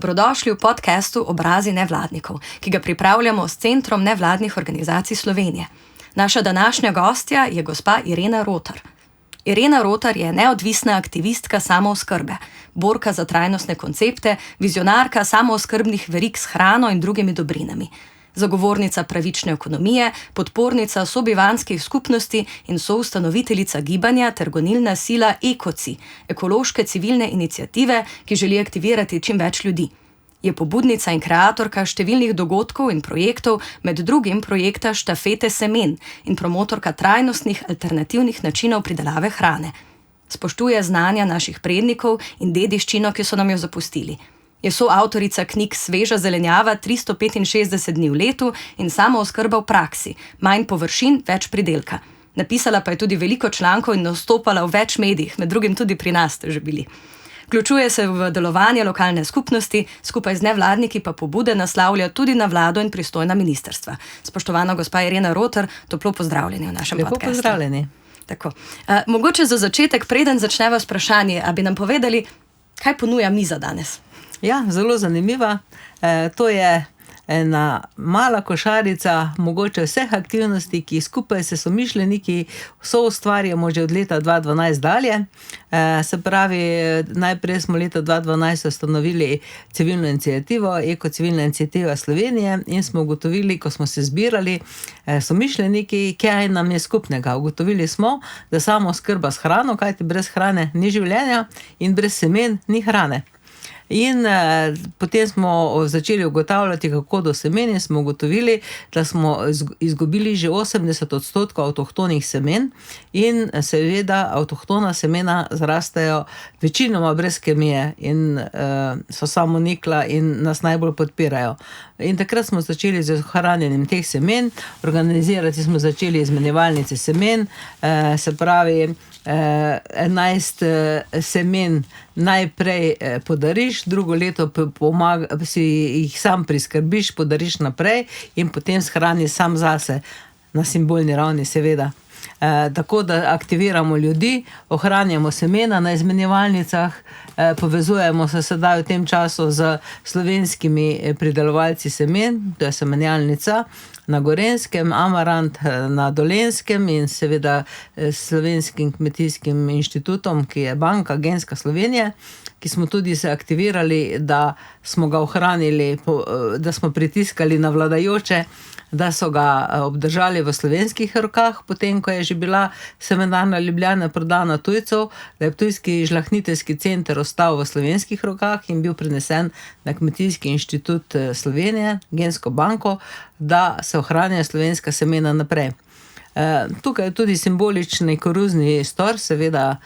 Dobrodošli v podcastu Obrazi nevladnikov, ki ga pripravljamo s Centrom nevladnih organizacij Slovenije. Naša današnja gostja je gospa Irena Rotar. Irena Rotar je neodvisna aktivistka samooskrbe, borka za trajnostne koncepte, vizionarka samooskrbnih verig s hrano in drugimi dobrinami, zagovornica pravične ekonomije, podpornica sobivanskih skupnosti in soustanoviteljica gibanja ter gonilna sila Ekoci, ekološke civilne iniciative, ki želi aktivirati čim več ljudi. Je pobudnica in kreatorka številnih dogodkov in projektov, med drugim projekta Štafete semen in promotorka trajnostnih alternativnih načinov pridelave hrane. Spoštuje znanja naših prednikov in dediščino, ki so nam jo zapustili. Je soavtorica knjig Sveža zelenjava 365 dni v letu in Samooskrba v praksi, manj površin, več pridelka. Napisala pa je tudi veliko člankov in nastopala v več medijih, med drugim tudi pri nas ste že bili. Vključuje se v delovanje lokalne skupnosti, skupaj z nevladniki pa pobude naslavlja tudi na vlado in pristojna ministrstva. Spoštovana gospa Irena Rotar, toplo pozdravljeni v našem podcastu. Lepo pozdravljeni. Tako. Mogoče za začetek, preden začneva s vprašanji, a bi nam povedali, kaj ponuja miza danes? Ja, zelo zanimiva. To je ena mala košarica mogoče vseh aktivnosti, ki skupaj se somišljeniki soustvarjamo že od leta 2012 dalje. Se pravi, najprej smo leta 2012 ustanovili civilno inicijativo, Ekocivilna iniciativa Slovenije, in smo ugotovili, ko smo se zbirali somišljeniki, kaj nam je skupnega. Ugotovili smo, da samooskrba s hrano, kajti brez hrane ni življenja in brez semen ni hrane. In potem smo začeli ugotavljati, kako do semen, in smo ugotovili, da smo izgubili že 80% avtohtonih semen in seveda avtohtona semena zrastejo večinoma brez kemije in so samonikla in nas najbolj podpirajo. In takrat smo začeli z ohranjanjem teh semen, organizirati smo začeli izmenjevalnice semen, se pravi 11 semen najprej podariš, drugo leto si jih sam priskrbiš, podariš naprej in potem shraniš sam zase, na simbolni ravni seveda. Tako da aktiviramo ljudi, ohranjamo semena na izmenjevalnicah, povezujemo se sedaj v tem času z slovenskimi pridelovalci semen, to je semenjalnica na Gorenjskem, Amarant na Dolenjskem in seveda Slovenskim kmetijskim inštitutom, ki je banka Genska Slovenije, ki smo tudi se aktivirali, da smo ga ohranili, da smo pritiskali na vladajoče, da so ga obdržali v slovenskih rokah, potem ko je že bila semenarna Ljubljana prodana tujcev, da je Ptujski žlahtniteljski center ostal v slovenskih rokah in bil prenesen na Kmetijski inštitut Slovenije, Gensko banko, da se ohranja slovenska semena naprej. Tukaj je tudi simbolični koruzni stor, seveda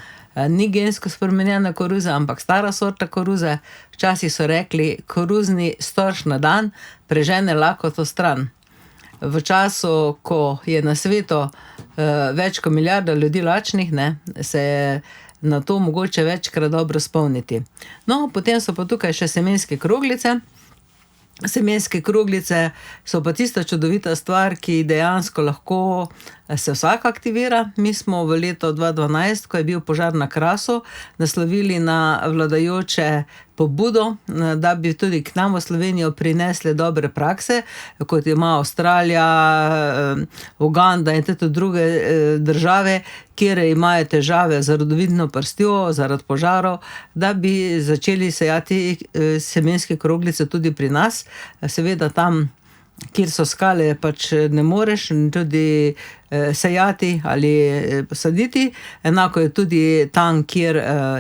ni gensko spremenjena koruza, ampak stara sorta koruze. Včasih so rekli, koruzni storž na dan prežene lakoto stran. V času, ko je na svetu več kot milijarda ljudi lačnih, se je na to mogoče večkrat dobro spomniti. No, potem so pa tukaj še semenske kroglice. Semenske kroglice so pa tista čudovita stvar, ki dejansko lahko se vsak aktivira. Mi smo v letu 2012, ko je bil požar na Krasu, naslovili na vladajoče pobudo, da bi tudi k nam v Slovenijo prinesli dobre prakse, kot ima Avstralija, Uganda in tudi druge države, kjer imajo težave z rodovidno prstjo zaradi požarov, da bi začeli sejati semenske kroglice tudi pri nas. Seveda tam, kjer so skale, pač ne moreš tudi sejati ali saditi. Enako je tudi tam, kjer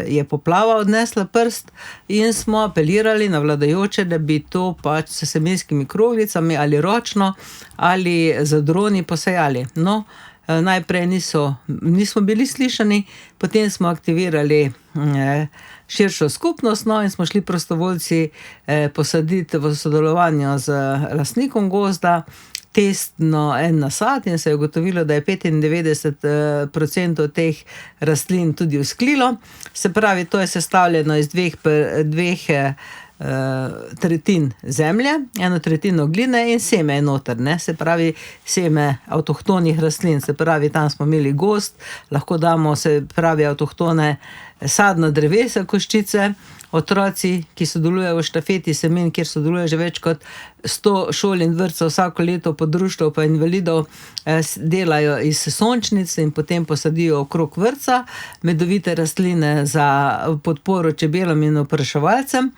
je poplava odnesla prst, in smo apelirali na vladajoče, da bi to pač s semenskimi kroglicami ali ročno ali z droni posejali. No, najprej nismo bili slišani, potem smo aktivirali širšo skupnost, in smo šli prostovoljci posaditi v sodelovanju z lastnikom gozda testno en nasad, in se je ugotovilo, da je 95% teh rastlin tudi usklilo. Se pravi, to je sestavljeno iz dveh tretjin zemlje, 1/3 gline in seme je noter, se pravi seme avtohtonih rastlin, se pravi tam smo imeli gozd, lahko damo, se pravi, avtohtone sadna drevesa koščice. Otroci, ki sodelujejo v štafeti semen, kjer sodeluje že več kot 100 šol in vrtcev vsako leto, podruštvo pa invalidov, delajo iz sončnic in potem posadijo okrog vrtca medovite rastline za podporo čebelam in opraševalcem.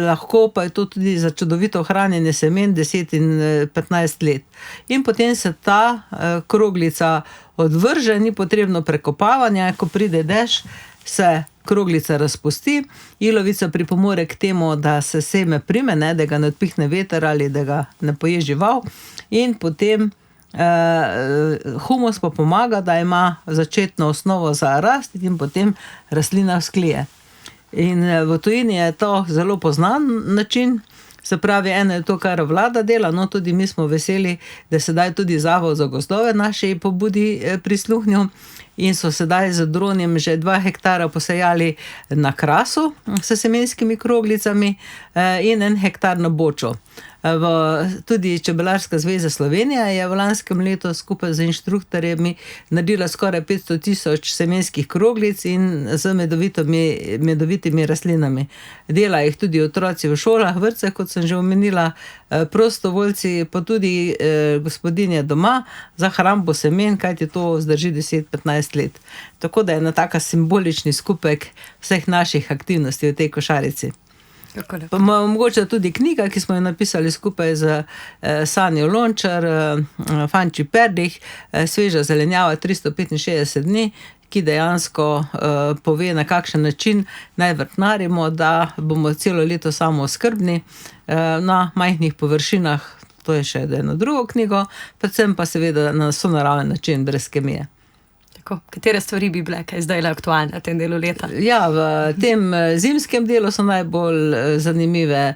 Lahko pa je to tudi za čudovito hranjenje semen 10 in 15 let. In potem se ta kroglica odvrže, ni potrebno prekopavanja, ko pride dež, se kroglica razpusti, ilovica pripomore k temu, da se seme prime, ne, da ga ne odpihne veter ali da ga ne poje žival, in potem humus pa pomaga, da ima začetno osnovo za rast in potem rastlina vzklije. In v tujini je to zelo poznan način. Se pravi, eno je to, kar vlada dela, no tudi mi smo veseli, da sedaj tudi Zavod za gozdove naši pobudi prisluhnil in so sedaj z dronom že 2 hektara posejali na Krasu s semenskimi kroglicami in 1 hektar na Boču. Tudi Čebelarska zveza Slovenija je v lanskem letu skupaj z inštruktorjemi naredila skoraj 500,000 semenskih kroglic in z medovitimi rastlinami. Dela jih tudi otroci v šolah, vrtcih, kot sem že omenila, prostovoljci, pa tudi gospodinje doma za hrambo semen, kajti to zdrži 10-15 let. Tako da je ena taka simbolični skupek vseh naših aktivnosti v tej košarici. Pa mogoče tudi knjiga, ki smo jo napisali skupaj z Sanjo Lončar, Fanči Perdih, Sveža zelenjava 365 dni, ki dejansko pove, na kakšen način naj vrtnarimo, da bomo celo leto samooskrbni na majhnih površinah. To je še eno drugo knjigo, predvsem pa seveda na sonaraven način, brez kemije. Katere stvari bi bile, kaj zdaj aktualne v tem delu leta? Ja, v tem zimskem delu so najbolj zanimive,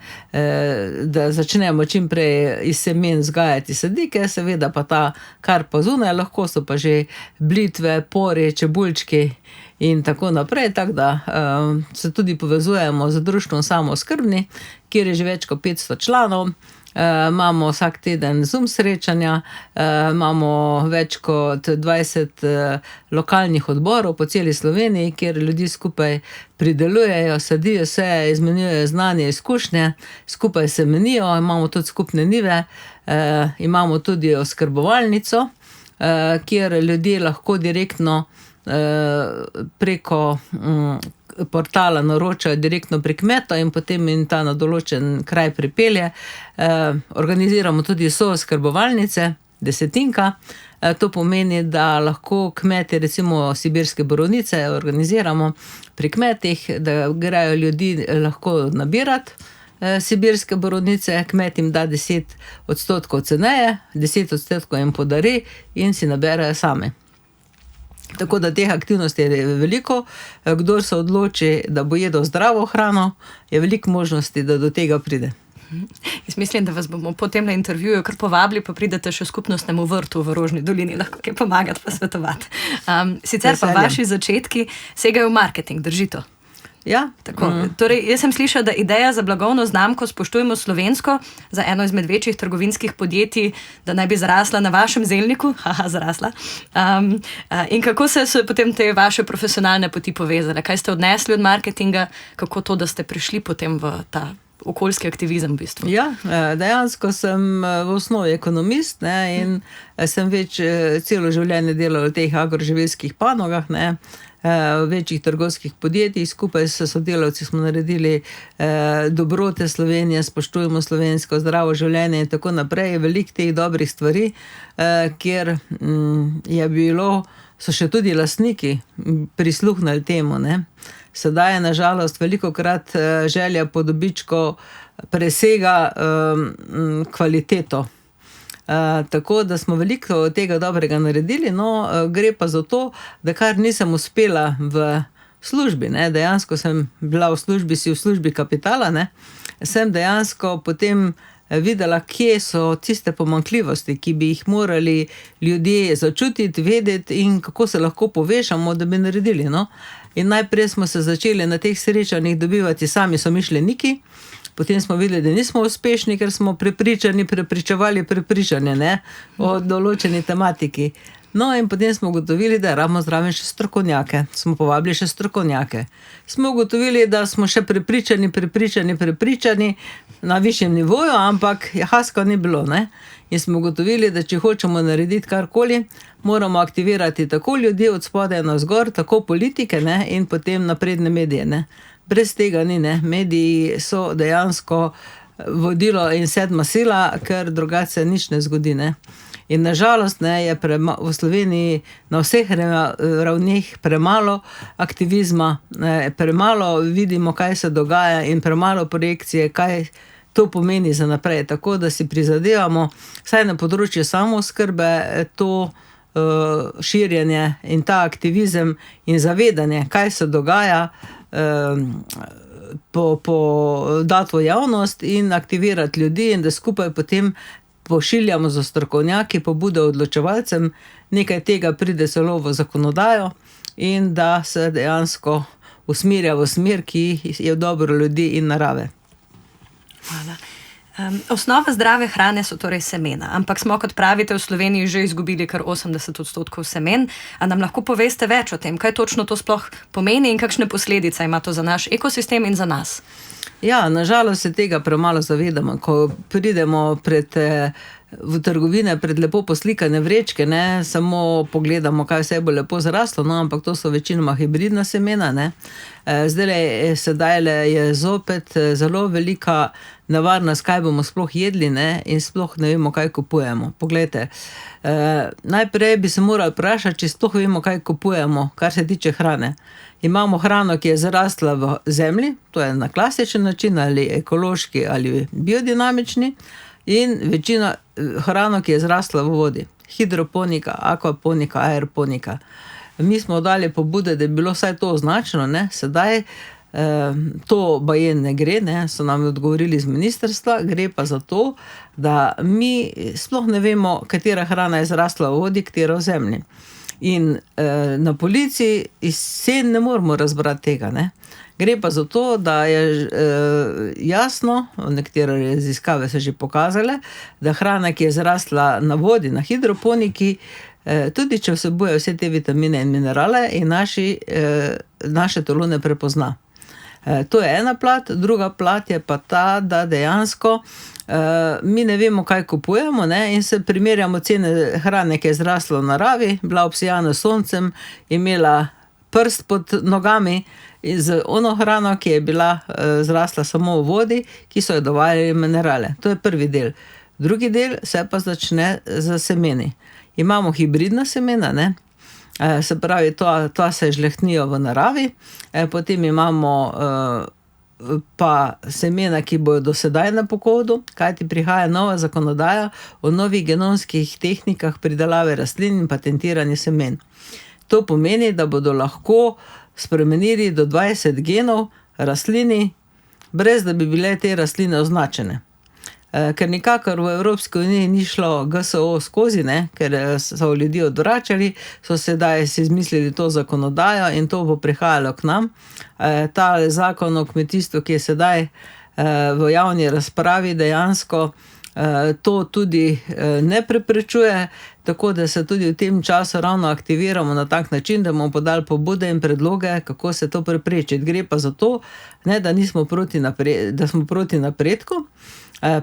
da začnemo čim prej iz semen vzgajati sadike, seveda pa ta, kar pa zunaj, lahko so pa že blitve, pori, čebulčki in tako naprej, tako da se tudi povezujemo z društvom Samooskrbni, kjer je že več kot 500 članov. Imamo vsak teden Zoom srečanja, imamo več kot 20 lokalnih odborov po celi Sloveniji, kjer ljudi skupaj pridelujejo, sadijo se, izmenjujejo znanje, izkušnje, skupaj semenijo, imamo tudi skupne njive, imamo tudi oskrbovalnico, kjer ljudje lahko direktno preko portala naročajo direktno pri kmetu in potem in ta na določen kraj pripelje. Organiziramo tudi sooskrbovalnice, desetinka. To pomeni, da lahko kmeti, recimo sibirske borovnice, organiziramo pri kmetih, da grejo ljudi lahko nabirati sibirske borovnice, kmet jim da 10% ceneje, 10% jim podari in si naberajo sami. Tako da teh aktivnosti je veliko. Kdor se odloči, da bo jedel zdravo hrano, je veliko možnosti, da do tega pride. Jaz mislim, da vas bomo potem na intervjuju kar povabili, pa pridete še v skupnostnemu vrtu v Rožni dolini, lahko kaj pomagati pa svetovati. Sicer pa vaši začetki segajo v marketing, drži to? Ja. Tako. Torej, jaz sem slišala, da ideja za blagovno znamko Spoštujmo slovensko za eno izmed večjih trgovinskih podjetij, da naj bi zrasla na vašem zelniku. Zrasla. In kako se so potem te vaše profesionalne poti povezale? Kaj ste odnesli od marketinga? Kako to, da ste prišli potem v ta okoljski aktivizem v bistvu? Ja, dejansko sem v osnovi ekonomist, ne, in sem celo življenje delal v teh agroživilskih panogah, ne, v večjih trgovskih podjetjih. Skupaj s sodelavci smo naredili Dobrote Slovenije, Spoštujmo slovensko, Zdravo življenje in tako naprej. Veliko teh dobrih stvari, kjer so še tudi lastniki prisluhnili temu, ne. Sedaj je na žalost velikokrat želja po dobičku presega kvaliteto. Tako da smo veliko tega dobrega naredili, no, gre pa za to, da kar nisem uspela v službi, ne, dejansko sem bila v službi kapitala, ne, sem dejansko potem videla, kje so tiste pomanjkljivosti, ki bi jih morali ljudje začutiti, vedeti in kako se lahko povešamo, da bi naredili, no. In najprej smo se začeli na teh srečanjih dobivati sami somišljeniki. Potem smo videli, da nismo uspešni, ker smo prepričevali prepričanje, ne, o določeni tematiki. No, in potem smo ugotovili, da rabimo zraven še strokovnjake. Smo povabili še strokovnjake. Smo ugotovili, da smo še prepričani na višjem nivoju, ampak haska ni bilo, ne. In smo ugotovili, da če hočemo narediti karkoli, moramo aktivirati tako ljudi od spodaj navzgor, tako politike, ne, in potem napredne medije, ne. Brez tega ni, ne. Mediji so dejansko vodilo in sedma sila, ker drugače se nič ne zgodi, ne. In na žalost, ne, je v Sloveniji na vseh ravneh premalo aktivizma, premalo vidimo, kaj se dogaja, in premalo projekcije, kaj to pomeni za naprej. Tako da si prizadevamo, vsaj na področju samooskrbe, to širjenje in ta aktivizem in zavedanje, kaj se dogaja, dati v javnost in aktivirati ljudi, in da skupaj potem pošiljamo za strokovnjaki pobude odločevalcem, nekaj tega pride celo v zakonodajo, in da se dejansko usmerja v smer, ki je v dobro ljudi in narave. Hvala. Osnova zdrave hrane so torej semena, ampak smo, kot pravite, v Sloveniji že izgubili kar 80% semen. A nam lahko poveste več o tem, kaj točno to sploh pomeni in kakšne posledice ima to za naš ekosistem in za nas? Ja, nažalost se tega premalo zavedamo. Ko pridemo v trgovine pred lepo poslikane vrečke, ne, samo pogledamo, kaj vse bo lepo zraslo, no, ampak to so večinoma hibridna semena, ne. Sedaj je zopet zelo velika nevarnost, kaj bomo sploh jedli, ne, in sploh ne vemo, kaj kupujemo. Poglejte, najprej bi se morali vprašati, če sploh vemo, kaj kupujemo, kar se tiče hrane. Imamo hrano, ki je zrasla v zemlji, to je na klasičen način, ali ekološki ali biodinamični, in večina hrano, ki je zrasla v vodi. Hidroponika, akvaponika, aeroponika. Mi smo dali pobude, da je bilo vsaj to označeno, ne. Sedaj to baje ne gre, ne, so nam odgovorili z ministrstva, gre pa za to, da mi sploh ne vemo, katera hrana je zrasla v vodi, katera v zemlji. In na polici iz cen ne moramo razbrati tega, ne. Gre pa za to, da je jasno, nekatere raziskave so že pokazale, da hrana, ki je zrasla na vodi, na hidroponiki, tudi če vsebuje vse te vitamine in minerale, in naše telo ne prepozna. To je ena plat, druga plat je pa ta, da dejansko mi ne vemo, kaj kupujemo, ne, in se primerjamo cene hrane, ki je zrasla v naravi, bila obsijana s soncem, imela prst pod nogami, in z ono hrano, ki je bila zrasla samo v vodi, ki so jo dovajali minerale. To je prvi del. Drugi del se pa začne z semeni. Imamo hibridna semena, ne. Se pravi, to se žlehtnijo v naravi, potem imamo pa semena, ki bojo do sedaj na pokodu, kajti prihaja nova zakonodaja o novih genomskih tehnikah pridelave rastlin in patentiranje semen. To pomeni, da bodo lahko spremenili do 20 genov rastlini, brez da bi bile te rastline označene. Ker nikakor v Evropski uniji ni šlo GSO skozi, ne, ker so ljudi odvračali, so sedaj si izmislili to zakonodajo in to bo prihajalo k nam. Ta zakon o kmetijstvu, ki je sedaj v javni razpravi, dejansko to tudi ne preprečuje, tako da se tudi v tem času ravno aktiviramo na tak način, da bomo podali pobude in predloge, kako se to preprečiti. Gre pa za to, ne, da smo proti napredku,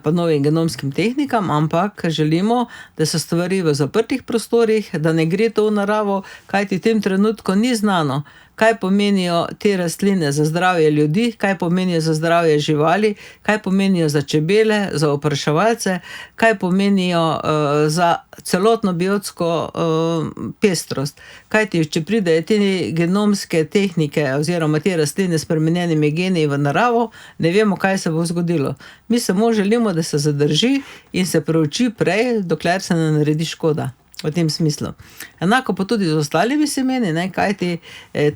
pa novim genomskim tehnikam, ampak želimo, da so stvari v zaprtih prostorih, da ne gre to v naravo, kajti v tem trenutku ni znano, kaj pomenijo te rastline za zdravje ljudi, kaj pomenijo za zdravje živali, kaj pomenijo za čebele, za opraševalce, kaj pomenijo za celotno biotsko pestrost. Kajti, če pridejo te genomske tehnike oziroma te rastline s spremenjenimi geni v naravo, ne vemo, kaj se bo zgodilo. Mi samo želimo, da se zadrži in se preuči prej, dokler se ne naredi škoda. V tem smislu. Enako pa tudi z ostalimi semeni, ne, kajti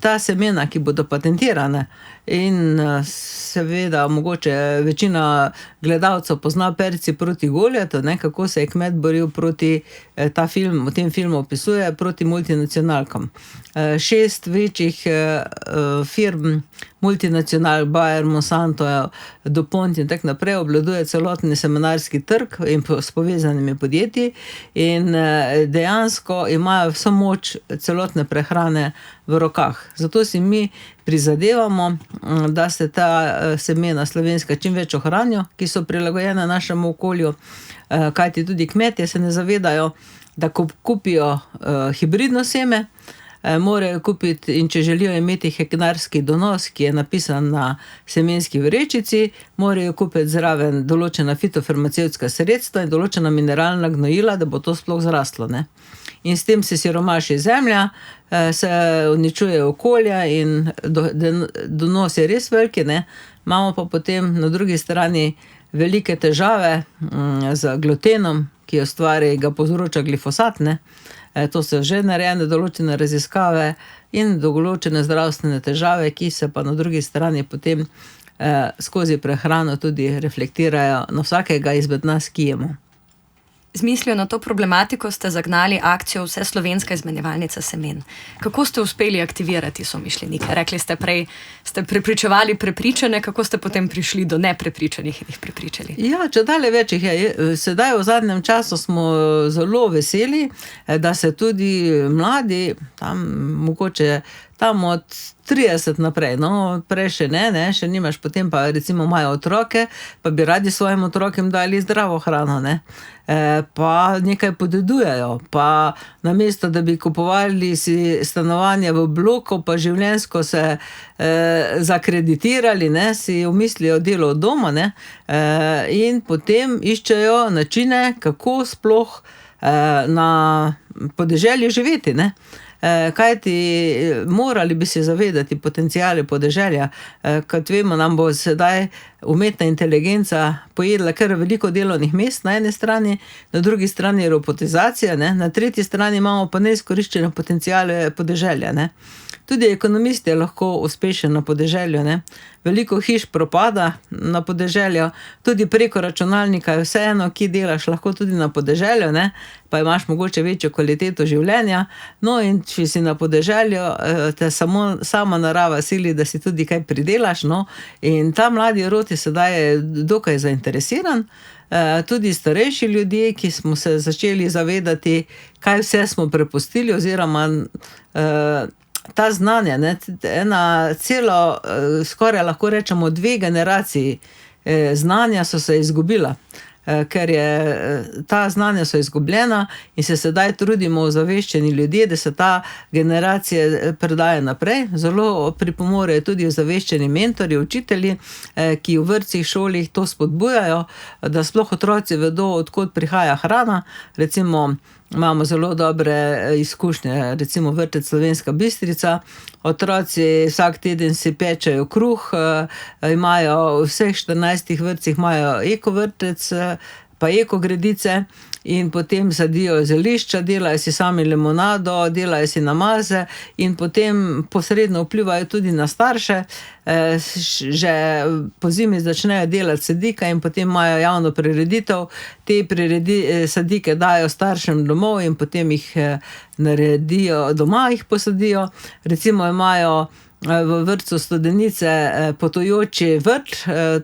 ta semena, ki bodo patentirane, in seveda mogoče večina gledalcev pozna Perci proti Goljatu, ne, kako se je kmet boril proti, v tem filmu opisuje, proti multinacionalkam. 6 večjih firm multinacional, Bayer, Monsanto, DuPont in tako naprej, obvladuje celotni semenarski trg in s povezanimi podjetji in dejansko imajo vso moč celotne prehrane v rokah. Zato si mi prizadevamo, da se ta semena slovenska čim več ohranijo, ki so prilagojene našemu okolju, kajti tudi kmetje se ne zavedajo, da ko kupijo hibridno seme, morajo kupiti, in če želijo imeti hektarski donos, ki je napisan na semenski vrečici, morajo kupiti zraven določena fitofarmacevtska sredstva in določena mineralna gnojila, da bo to sploh zraslo, ne. In s tem se siromaši zemlja, se uničuje okolja in donos je res veliki, ne. Imamo pa potem na drugi strani velike težave z glutenom, ki ga povzroča glifosat, ne. To so že narejene določene raziskave in določene zdravstvene težave, ki se pa na drugi strani potem skozi prehrano tudi reflektirajo na vsakega izmed nas, ki jemo. Z mislijo na to problematiko ste zagnali akcijo Vseslovenska izmenjevalnica semen. Kako ste uspeli aktivirati somišljenike? Rekli ste prej, ste prepričevali prepričane, kako ste potem prišli do neprepričanih in jih prepričali? Ja, čedalje več jih je. Sedaj v zadnjem času smo zelo veseli, da se tudi mladi, mogoče tam od 30 naprej, no, prej še ne, še nimaš, potem pa recimo imajo otroke, pa bi radi svojim otrokom dali zdravo hrano, ne. Pa nekaj podedujejo, pa namesto, da bi kupovali si stanovanje v bloku, pa življenjsko se zakreditirali, ne, si umislijo delo od doma, ne, in potem iščejo načine, kako sploh na podeželju živeti, ne. Kajti morali bi se zavedati potenciale podeželja, kot vemo, nam bo sedaj umetna inteligenca pojedla kar veliko delovnih mest na eni strani, na drugi strani robotizacija, ne, na tretji strani imamo pa neizkoriščene potenciale podeželja, ne. Tudi ekonomist je lahko uspešen na podeželju, ne. Veliko hiš propada na podeželju, tudi preko računalnika je vseeno, ki delaš, lahko tudi na podeželju, ne, pa imaš mogoče večjo kvaliteto življenja. No, in če si na podeželju, te sama narava sili, da si tudi kaj pridelaš, no, in ta mladi rod je sedaj dokaj zainteresiran. Tudi starejši ljudje, ki smo se začeli zavedati, kaj vse smo prepustili, oziroma ta znanja, ne, skoraj lahko rečemo 2 generaciji znanja so se izgubila, ker ta znanja so izgubljena in se sedaj trudimo ozaveščeni ljudje, da se ta generacija predaja naprej. Zelo pripomorejo tudi ozaveščeni mentorji, učitelji, ki v vrtcih, šolih to spodbujajo, da sploh otroci vedo, od kod prihaja hrana. Recimo, imamo zelo dobre izkušnje, recimo vrtec Slovenska Bistrica. Otroci vsak teden si pečejo kruh, imajo v vseh 14 vrtcih imajo eko vrtec, pa eko gredice, in potem sadijo zelišča, delajo si sami limonado, delajo si namaze in potem posredno vplivajo tudi na starše. Že pozimi začnejo delati sadike in potem imajo javno prireditev. Te sadike dajo staršem domov in potem jih naredijo, doma jih posadijo. Recimo imajo v vrtcu Studenice potujoči vrt,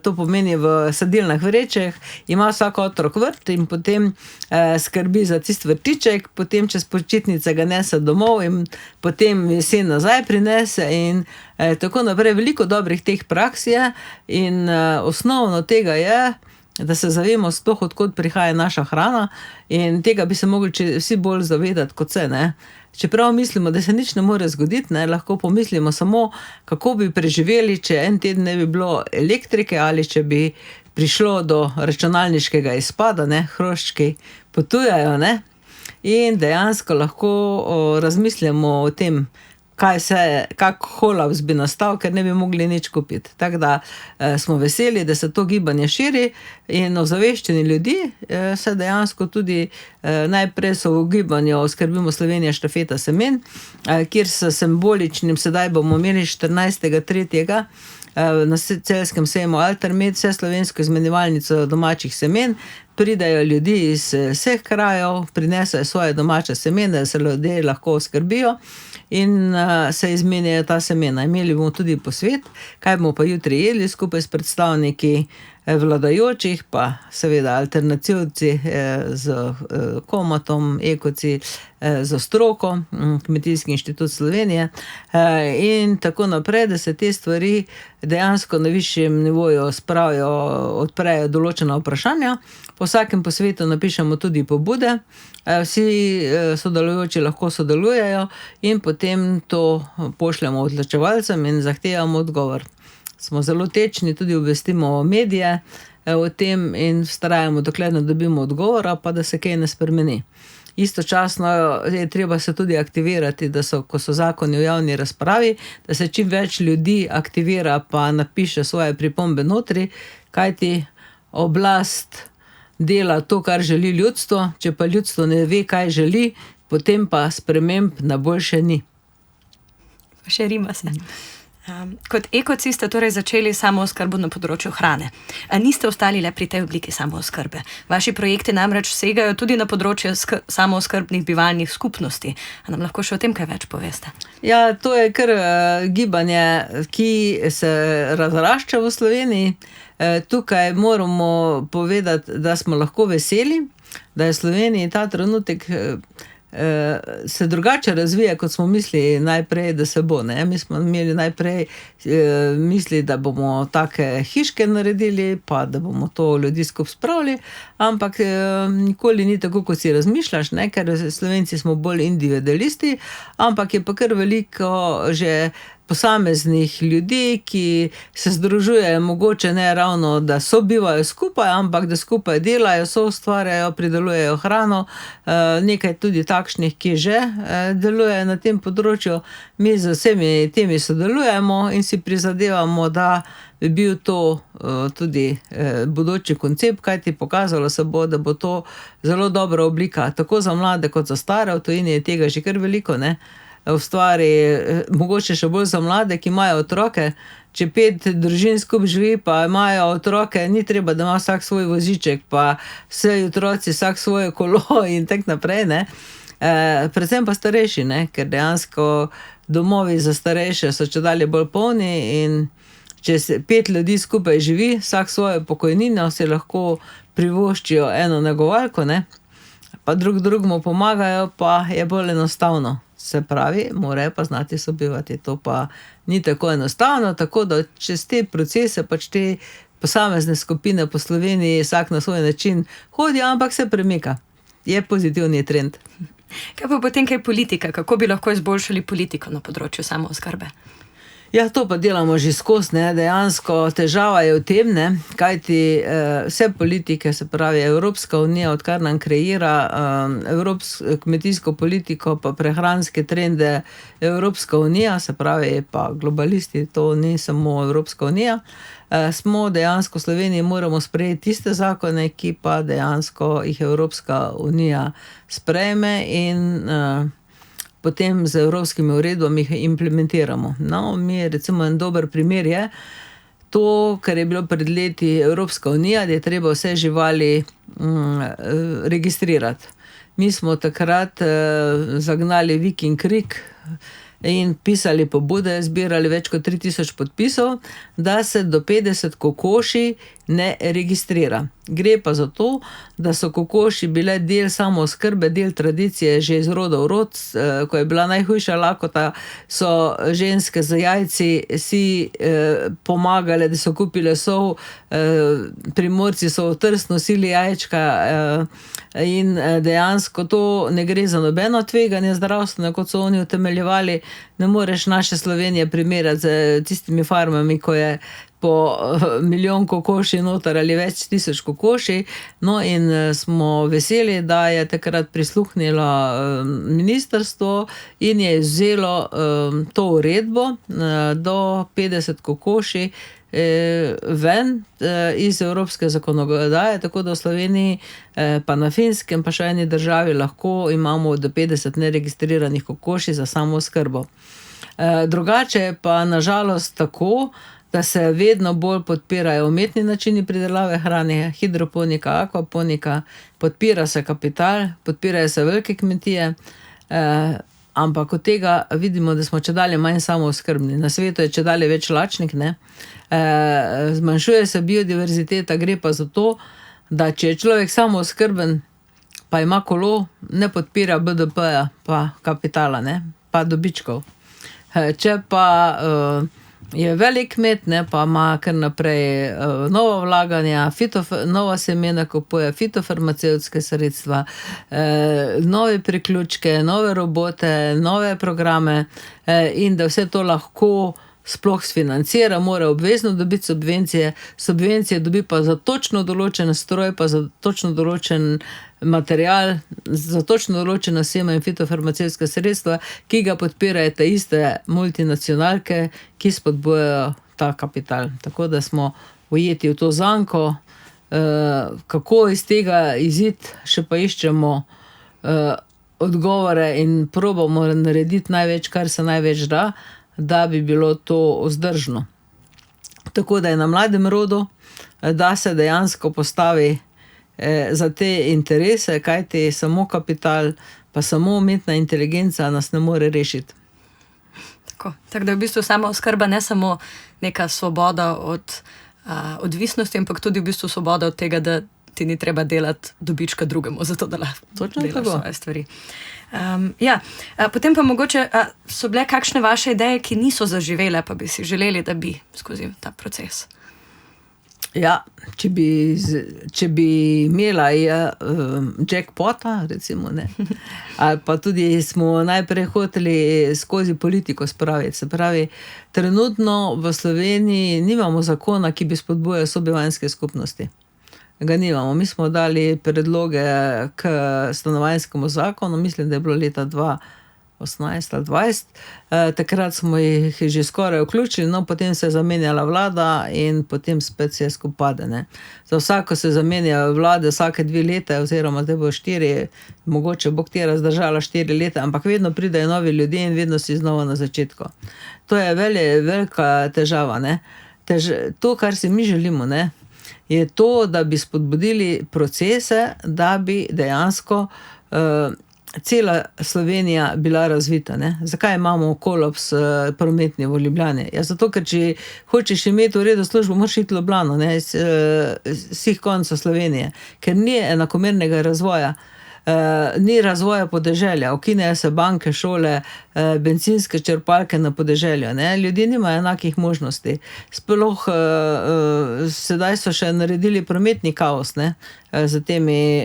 to pomeni v sadilnih vrečah, ima vsak otrok vrt in potem skrbi za tisti vrtiček, potem čez počitnice ga nese domov in potem jesen nazaj prinese in tako naprej. Veliko dobrih teh praks je in osnovno tega je, da se zavemo sploh, od kod prihaja naša hrana, in tega bi se mogli vsi bolj zavedati kot se, ne. Čeprav mislimo, da se nič ne more zgoditi, ne, lahko pomislimo samo, kako bi preživeli, če en teden ne bi bilo elektrike ali če bi prišlo do računalniškega izpada, ne, hroščki potujajo, ne. In dejansko lahko razmislimo o tem, kak kolaps bi nastal, ker ne bi mogli nič kupiti. Tako da smo veseli, da se to gibanje širi in ozaveščeni ljudje se dejansko tudi najprej so v gibanju Skrbimo Slovenijo štafeta semen, kjer s simboličnim, sedaj bomo imeli 14.3. na celjskem sejmu Altermed, vseslovensko izmenjevalnico domačih semen. Pridejo ljudi iz vseh krajev, prinesejo svoje domače semena, da se ljudje lahko oskrbijo in se izmenjajo ta semena. Imeli bomo tudi posvet, kaj bomo pa jutri jedli skupaj s predstavniki vladajočih, pa seveda alternativci z Komotom, Ekoci, za stroko, Kmetijski inštitut Slovenije in tako naprej, da se te stvari dejansko na višjem nivoju spravijo, odprejo določena vprašanja. Po vsakem posvetu napišemo tudi pobude, vsi sodelujoči lahko sodelujejo in potem to pošljemo odločevalcem in zahtevamo odgovor. Smo zelo tečni, tudi obvestimo medije o tem in vztrajamo, dokler ne dobimo odgovora, pa da se kaj ne spremeni. Istočasno je treba se tudi aktivirati, ko so zakoni v javni razpravi, da se čim več ljudi aktivira pa napiše svoje pripombe notri, kajti oblast dela to, kar želi ljudstvo, če pa ljudstvo ne ve, kaj želi, potem pa sprememb na boljše ni. Še rima se. Kot ekoci ste torej začeli samooskrbo na področju hrane. A niste ostali le pri tej obliki samooskrbe. Vaši projekti namreč segajo tudi na področje samooskrbnih bivalnih skupnosti. A nam lahko še o tem kaj več poveste? Ja, to je kar gibanje, ki se razrašča v Sloveniji. Tukaj moramo povedati, da smo lahko veseli, da je v Sloveniji ta trenutek se drugače razvija, kot smo mislili najprej, da se bo. Ne? Mi smo imeli najprej misli, da bomo take hiške naredili, pa da bomo to ljudi skupaj spravili, ampak nikoli ni tako, kot si razmišljaš, ne? Ker Slovenci smo bolj individualisti, ampak je pa kar veliko že posameznih ljudi, ki se združujejo, mogoče ne ravno, da sobivajo skupaj, ampak da skupaj delajo, soustvarjajo, pridelujejo hrano. Nekaj tudi takšnih, ki že delujejo na tem področju. Mi z vsemi temi sodelujemo in si prizadevamo, da bi bil to tudi bodoči koncept, kajti pokazalo se bo, da bo to zelo dobra oblika, tako za mlade kot za stare. V tujini je tega že kar veliko, ne? V stvari, mogoče še bolj za mlade, ki imajo otroke. Če 5 družin skupaj živi, pa imajo otroke, ni treba, da ima vsak svoj voziček, pa vsi otroci vsak svoje kolo in tak naprej, ne. Predvsem pa starejši, ne, ker dejansko domovi za starejše so čedalje bolj polni in če 5 ljudi skupaj živi, vsak svojo pokojnino, si lahko privoščijo eno negovalko, ne, pa drugemu pomagajo, pa je bolj enostavno. Se pravi, morajo pa znati sobivati. To pa ni tako enostavno, tako da čez te procese, pač te posamezne skupine po Sloveniji vsak na svoj način hodijo, ampak se premika. Je pozitivni trend. Kaj pa potem kaj politika? Kako bi lahko izboljšali politiko na področju samooskrbe? Ja, to pa delamo že skozi, ne, dejansko težava je v tem, ne, kajti vse politike, se pravi Evropska unija, odkar nam kreira kmetijsko politiko, pa prehranske trende Evropska unija, se pravi pa globalisti, to ni samo Evropska unija, smo dejansko v Sloveniji moramo sprejeti tiste zakone, ki pa dejansko jih Evropska unija sprejme in potem z evropskimi uredbami jih implementiramo. No, mi recimo en dober primer je to, kar je bilo pred leti Evropska unija, da je treba vse živali registrirati. Mi smo takrat zagnali vik in krik in pisali pobude, zbirali več kot 3000 podpisov, da se do 50 kokoši ne registrira. Gre pa za to, da so kokoši bile del samooskrbe, del tradicije že iz roda v rod. Ko je bila najhujša lakota, so ženske z jajci si pomagale, da so kupile sol, Primorci so v Trst nosili jajčka in dejansko to ne gre za nobeno tveganje zdravstveno, kot so oni utemeljevali. Ne moreš naše Slovenije primerjati z tistimi farmami, ko je po 1 milijon kokoši noter ali več tisoč kokoši. No in smo veseli, da je takrat prisluhnilo ministrstvo in je vzelo to uredbo do 50 kokoši ven iz evropske zakonodaje, tako da v Sloveniji pa na Finskem pa še eni državi lahko imamo do 50 neregistriranih kokoši za samooskrbo. Drugače pa nažalost tako, da se vedno bolj podpirajo umetni načini pridelave hrane, hidroponika, akvaponika, podpira se kapital, podpirajo se velike kmetije, ampak od tega vidimo, da smo čedalje manj samooskrbni. Na svetu je čedalje več lačnih, ne. Zmanjšuje se biodiverziteta, gre pa za to, da če je človek samooskrben, pa ima kolo, ne podpira BDP-ja, pa kapitala, ne, pa dobičkov. Če pa je velik kmet, ne, pa ima kar naprej nova vlaganja, nova semena kupuje, fitofarmacevtske sredstva, nove priključke, nove robote, nove programe, in da vse to lahko sploh sfinancira, mora obvezno dobiti subvencije dobi pa za točno določen stroj, pa za točno določen material, za točno določena sema in fitofarmacevtska sredstva, ki ga podpirajo te iste multinacionalke, ki spodbujajo ta kapital. Tako da smo ujeti v to zanko, kako iz tega iziti, še pa iščemo odgovore in probamo narediti največ, kar se največ da bi bilo to vzdržno. Tako da je na mladem rodu, da se dejansko postavi za te interese, kajti samo kapital, pa samo umetna inteligenca nas ne more rešiti. Tako da je v bistvu samooskrba ne samo neka svoboda od odvisnosti, ampak tudi v bistvu svoboda od tega, da ti ni treba delati dobička drugemu, zato da lahko delaš svoje stvari. Potem pa mogoče so bile kakšne vaše ideje, ki niso zaživele, pa bi si želeli, da bi skozi ta proces? Ja, če bi imela jackpota, recimo, ne, ali pa tudi smo najprej hoteli skozi politiko spraviti. Se pravi, trenutno v Sloveniji nimamo zakona, ki bi spodbujal sobivanjske skupnosti. Ga nimamo. Mi smo dali predloge k stanovanjskemu zakonu, mislim, da je bilo leta 2018 ali 2020. Takrat smo jih že skoraj vključili, no potem se je zamenjala vlada in potem spet se skupade, ne. Za vsako se zamenja vlade vsake 2 leta, oziroma zdaj bo 4, mogoče bo katera zdržala 4 leta, ampak vedno pridejo novi ljudje in vedno si znova na začetku. To je velika težava, ne. To, kar si mi želimo, ne, je to, da bi spodbudili procese, da bi dejansko cela Slovenija bila razvita, ne. Zakaj imamo kolaps prometni v Ljubljani? Ja, zato, ker če hočeš imeti v redu službo, moraš iti v Ljubljano, ne, iz vseh koncev Slovenije, ker ni enakomernega razvoja. Ni razvoja podeželja, ukinejo se banke, šole, bencinske črpalke na podeželju, ne, ljudje nimajo enakih možnosti. Sploh sedaj so še naredili prometni kaos, ne, z temi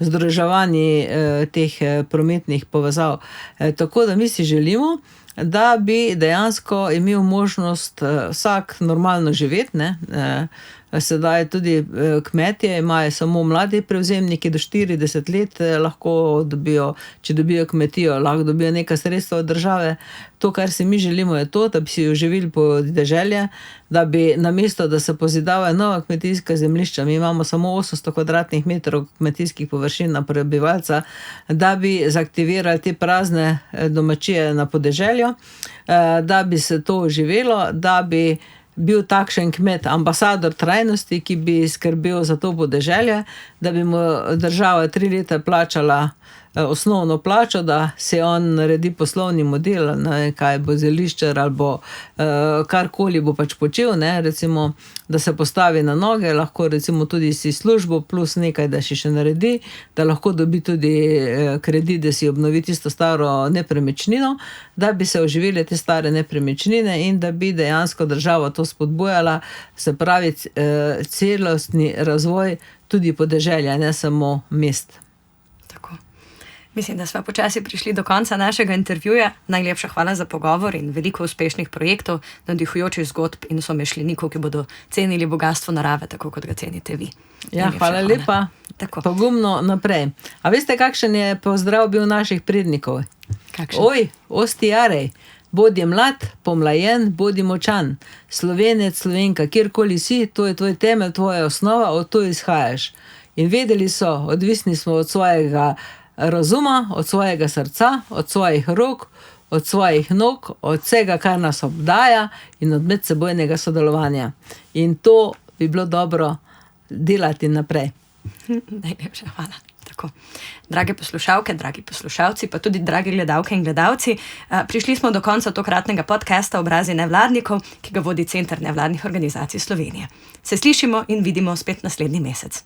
združevanji teh prometnih povezav. Tako da mi si želimo, da bi dejansko imel možnost vsak normalno živeti, ne. Sedaj tudi kmetje imajo samo mladi prevzemniki do 40 let lahko dobijo, če dobijo kmetijo, lahko dobijo neka sredstva od države. To, kar si mi želimo, je to, da bi si oživili podeželje, da bi namesto, da se pozidavajo nova kmetijska zemljišča, mi imamo samo 800 kvadratnih metrov kmetijskih površin na prebivalca, da bi zaktivirali te prazne domačije na podeželju, da bi se to oživelo, da bi bil takšen kmet ambasador trajnosti, ki bi skrbel za to podeželje, da bi mu država 3 leta plačala osnovno plačo, da se on naredi poslovni model, ne, kaj bo zeliščar ali bo karkoli bo pač počel, ne, recimo, da se postavi na noge, lahko recimo tudi si službo plus nekaj, da še naredi, da lahko dobi tudi kredit, da si obnovi tisto staro nepremičnino, da bi se oživile te stare nepremičnine in da bi dejansko država to spodbujala, se pravi celostni razvoj tudi podeželja, ne samo mest. Tako. Mislim, da smo počasi prišli do konca našega intervjuja. Najlepša hvala za pogovor in veliko uspešnih projektov, navdihujočih zgodb in somišljenikov, ki bodo cenili bogastvo narave, tako kot ga cenite vi. Ja, hvala lepa. Tako. Pogumno naprej. A veste, kakšen je pozdrav bil naših prednikov? Kakšen? Oj, osti jarej, bodi mlad, pomlajen, bodi močan. Slovenec, Slovenka, kjerkoli si, to je tvoj temelj, tvoja osnova, od to izhajaš. In vedeli so, odvisni smo od svojega razuma, od svojega srca, od svojih rok, od svojih nog, od vsega, kar nas obdaja in od medsebojnega sodelovanja. In to bi bilo dobro delati naprej. Najlepša hvala. Tako. Drage poslušalke, dragi poslušalci, pa tudi dragi gledalke in gledalci, prišli smo do konca tokratnega podcasta Obrazi nevladnikov, ki ga vodi Center nevladnih organizacij Slovenije. Se slišimo in vidimo spet naslednji mesec.